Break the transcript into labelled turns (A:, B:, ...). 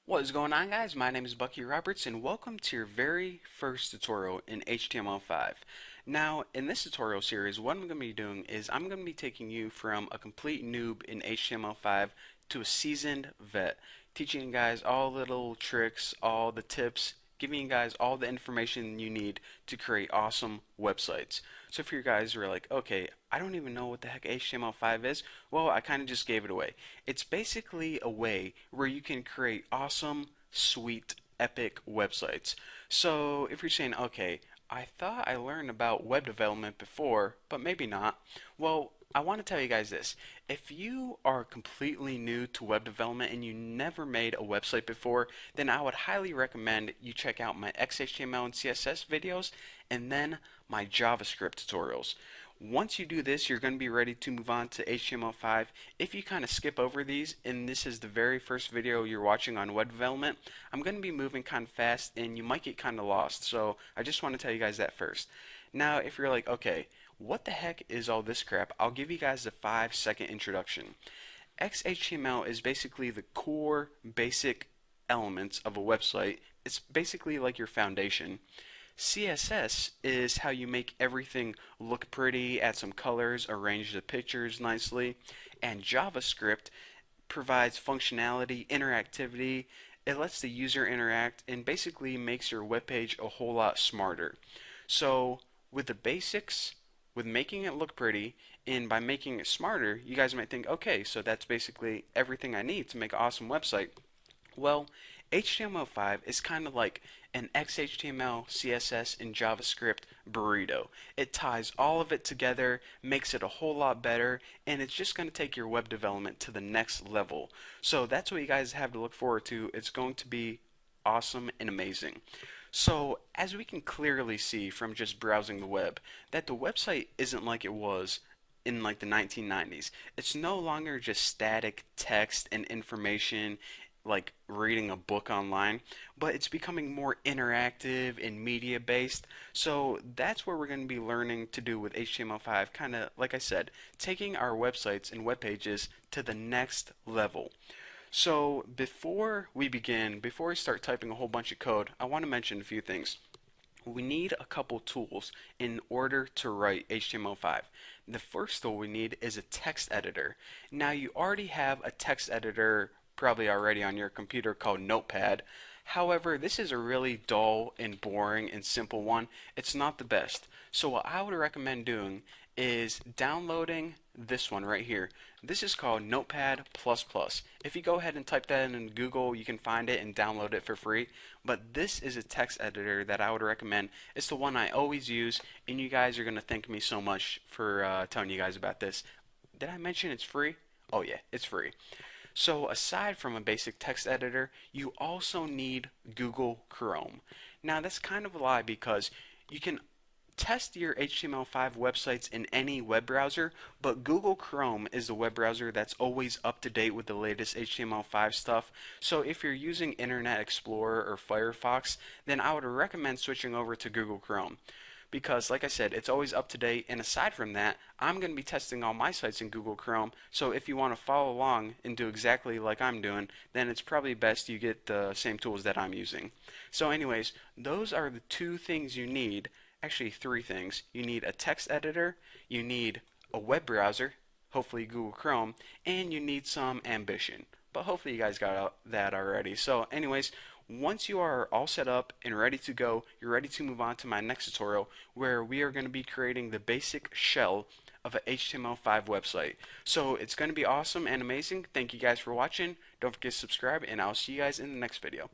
A: What is going on, guys? My name is Bucky Roberts and welcome to your very first tutorial in HTML5. Now, in this tutorial series, what I'm going to be doing is I'm going to be taking you from a complete noob in HTML5 to a seasoned vet, teaching you guys all the little tricks, all the tips, giving you guys all the information you need to create awesome websites. So if you guys are like, okay, I don't even know what the heck HTML5 is, well, I kind of just gave it away. It's basically a way where you can create awesome, sweet, epic websites. So if you're saying, okay, I thought I learned about web development before, but maybe not. Well, I want to tell you guys this. If you are completely new to web development and you never made a website before, then I would highly recommend you check out my XHTML and CSS videos and then my JavaScript tutorials. Once you do this, you're going to be ready to move on to HTML5. If you kind of skip over these, and this is the very first video you're watching on web development, I'm going to be moving kind of fast and you might get kind of lost. So I just want to tell you guys that first. Now, if you're like, okay, what the heck is all this crap? I'll give you guys a 5-second introduction. XHTML is basically the core basic elements of a website. It's basically like your foundation. CSS is how you make everything look pretty, add some colors, arrange the pictures nicely, and JavaScript provides functionality, interactivity. It lets the user interact and basically makes your web page a whole lot smarter. So, with the basics, with making it look pretty, and by making it smarter, you guys might think, okay, so that's basically everything I need to make an awesome website. Well, HTML5 is kind of like an XHTML, CSS, and JavaScript burrito. It ties all of it together, makes it a whole lot better, and it's just going to take your web development to the next level. So that's what you guys have to look forward to. It's going to be awesome and amazing. So, as we can clearly see from just browsing the web, that the website isn't like it was in like the 1990s. It's no longer just static text and information like reading a book online, but it's becoming more interactive and media based. So that's what we're going to be learning to do with HTML5, kind of like I said, taking our websites and web pages to the next level. So before we begin, before we start typing a whole bunch of code, I want to mention a few things. We need a couple tools in order to write HTML5. The first tool we need is a text editor. Now you already have a text editor probably already on your computer called Notepad. However, this is a really dull and boring and simple one. It's not the best. So what I would recommend doing is downloading this one right here. This is called Notepad++. If you go ahead and type that in Google, you can find it and download it for free. But this is a text editor that I would recommend. It's the one I always use, and you guys are going to thank me so much for telling you guys about this. Did I mention it's free? Oh yeah, it's free. So aside from a basic text editor, you also need Google Chrome. Now that's kind of a lie because you can test your HTML5 websites in any web browser, but Google Chrome is the web browser that's always up to date with the latest HTML5 stuff. So if you're using Internet Explorer or Firefox, then I would recommend switching over to Google Chrome. Because, like I said, it's always up to date, and aside from that, I'm going to be testing all my sites in Google Chrome, so if you want to follow along and do exactly like I'm doing, then it's probably best you get the same tools that I'm using. So anyways, those are the two things you need, actually three things. You need a text editor, you need a web browser, hopefully Google Chrome, and you need some ambition. But hopefully you guys got that already. So anyways, once you are all set up and ready to go, you're ready to move on to my next tutorial where we are going to be creating the basic shell of an HTML5 website. So it's going to be awesome and amazing. Thank you guys for watching. Don't forget to subscribe and I'll see you guys in the next video.